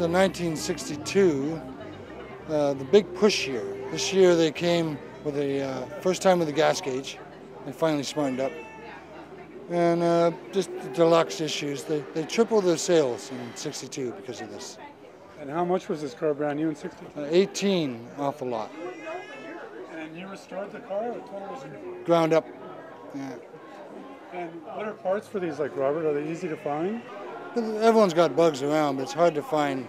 the 1962, the big push year. This year they came with a first time with a gas gauge. They finally smartened up. And just the deluxe issues. They tripled their sales in 62 because of this. And how much was this car brand new in 62? 18 off the lot. And you restored the car or totally? Ground up. Yeah. And what are parts for these like, Robert? Are they easy to find? Everyone's got bugs around, but it's hard to find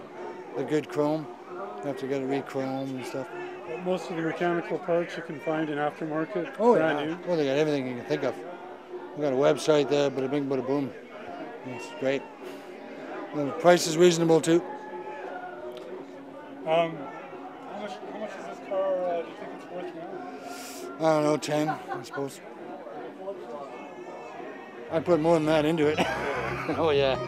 the good chrome. You have to get it re-chrome and stuff. But most of the mechanical parts you can find in aftermarket, oh, brand yeah. new? Well, they got everything you can think of. We got a website there, bada bing, bada boom. It's great. And the price is reasonable too. How much is this car, do you think it's worth now? I don't know, 10, I suppose. I put more than that into it. Oh yeah.